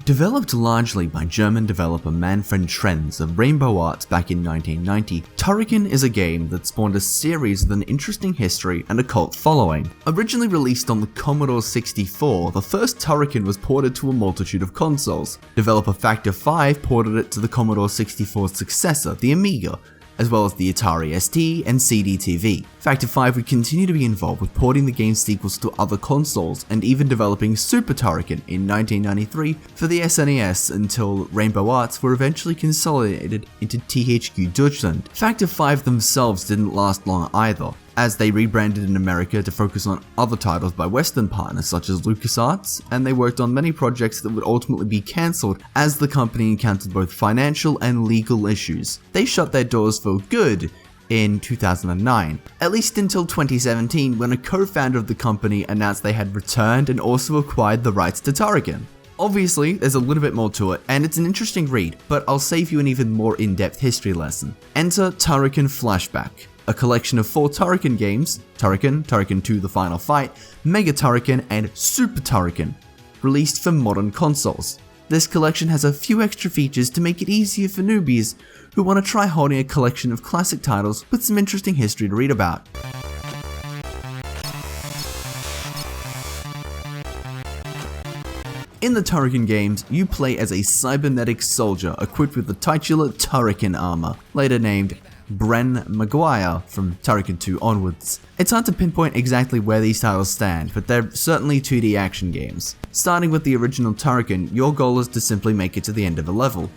Developed largely by German developer Manfred Trenz of Rainbow Arts back in 1990, Turrican is a game that spawned a series with an interesting history and a cult following. Originally released on the Commodore 64, the first Turrican was ported to a multitude of consoles. Developer Factor 5 ported it to the Commodore 64's successor, the Amiga, as well as the Atari ST and CD-TV. Factor 5 would continue to be involved with porting the game's sequels to other consoles and even developing Super Turrican in 1993 for the SNES until Rainbow Arts were eventually consolidated into THQ Deutschland. Factor 5 themselves didn't last long either, as they rebranded in America to focus on other titles by Western partners such as LucasArts, and they worked on many projects that would ultimately be cancelled as the company encountered both financial and legal issues. They shut their doors for good in 2009, at least until 2017 when a co-founder of the company announced they had returned and also acquired the rights to Turrican. Obviously, there's a little bit more to it, and it's an interesting read, but I'll save you an even more in-depth history lesson. Enter Turrican Flashback, a collection of 4 Turrican games, Turrican, Turrican 2 The Final Fight, Mega Turrican, and Super Turrican, released for modern consoles. This collection has a few extra features to make it easier for newbies who want to try holding a collection of classic titles with some interesting history to read about. In the Turrican games, you play as a cybernetic soldier equipped with the titular Turrican armor, later named Bren Maguire from Turrican 2 onwards. It's hard to pinpoint exactly where these titles stand, but they're certainly 2D action games. Starting with the original Turrican, your goal is to simply make it to the end of a level.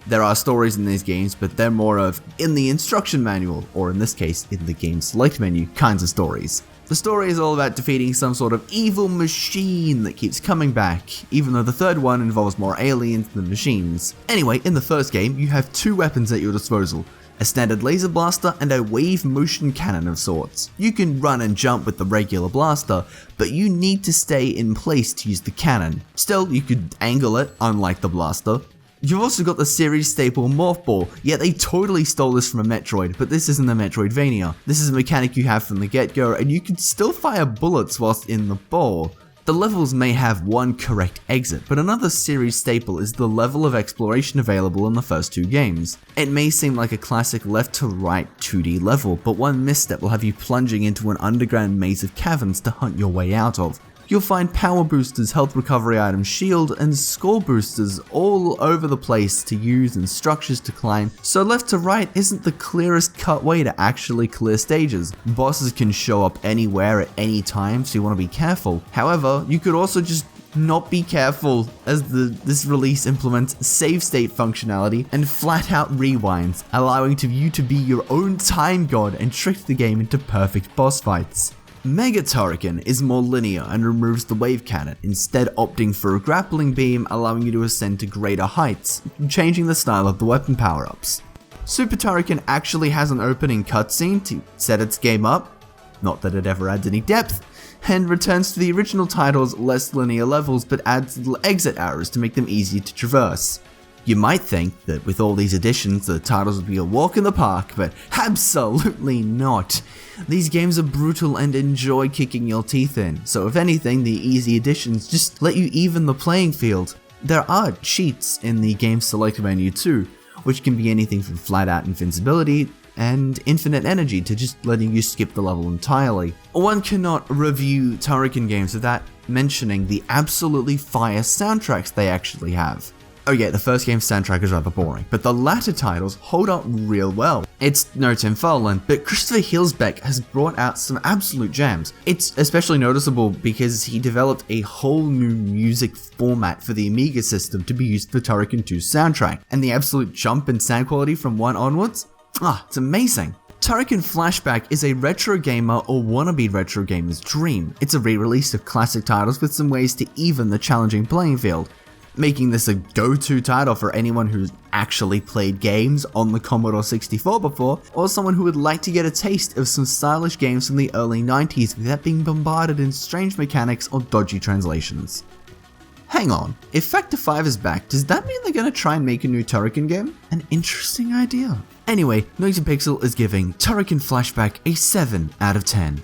There are stories in these games, but they're more of in the instruction manual, or in this case, in the game select menu kinds of stories. The story is all about defeating some sort of evil machine that keeps coming back, even though the third one involves more aliens than machines. Anyway, in the first game, you have 2 weapons at your disposal, a standard laser blaster and a wave motion cannon of sorts. You can run and jump with the regular blaster, but you need to stay in place to use the cannon. Still, you could angle it, unlike the blaster. You've also got the series staple Mothball, yet they totally stole this from a Metroid, but this isn't a Metroidvania. This is a mechanic you have from the get-go, and you can still fire bullets whilst in the ball. The levels may have one correct exit, but another series staple is the level of exploration available in the first 2 games. It may seem like a classic left to right 2D level, but one misstep will have you plunging into an underground maze of caverns to hunt your way out of. You'll find power boosters, health recovery items, shield, and score boosters all over the place to use and structures to climb, so left to right isn't the clearest cut way to actually clear stages. Bosses can show up anywhere at any time, so you want to be careful. However, you could also just not be careful, as this release implements save state functionality and flat out rewinds, allowing you to be your own time god and trick the game into perfect boss fights. Mega Turrican is more linear and removes the wave cannon, instead opting for a grappling beam, allowing you to ascend to greater heights, changing the style of the weapon power-ups. Super Turrican actually has an opening cutscene to set its game up, not that it ever adds any depth, and returns to the original title's less linear levels but adds little exit arrows to make them easier to traverse. You might think that with all these additions the titles would be a walk in the park, but absolutely not. These games are brutal and enjoy kicking your teeth in, so if anything the easy additions just let you even the playing field. There are cheats in the game select menu too, which can be anything from flat out invincibility and infinite energy to just letting you skip the level entirely. One cannot review Turrican games without mentioning the absolutely fire soundtracks they actually have. Oh yeah, the first game's soundtrack is rather boring, but the latter titles hold up real well. It's no Tim Farland, but Christopher Hilsbeck has brought out some absolute jams. It's especially noticeable because he developed a whole new music format for the Amiga system to be used for Turrican 2's soundtrack, and the absolute jump in sound quality from 1 onwards? It's amazing. Turrican Flashback is a retro gamer or wannabe retro gamer's dream. It's a re-release of classic titles with some ways to even the challenging playing field, making this a go-to title for anyone who's actually played games on the Commodore 64 before, or someone who would like to get a taste of some stylish games from the early 90s without being bombarded in strange mechanics or dodgy translations. Hang on, if Factor 5 is back, does that mean they're gonna try and make a new Turrican game? An interesting idea. Anyway, Noisy Pixel is giving Turrican Flashback a 7 out of 10.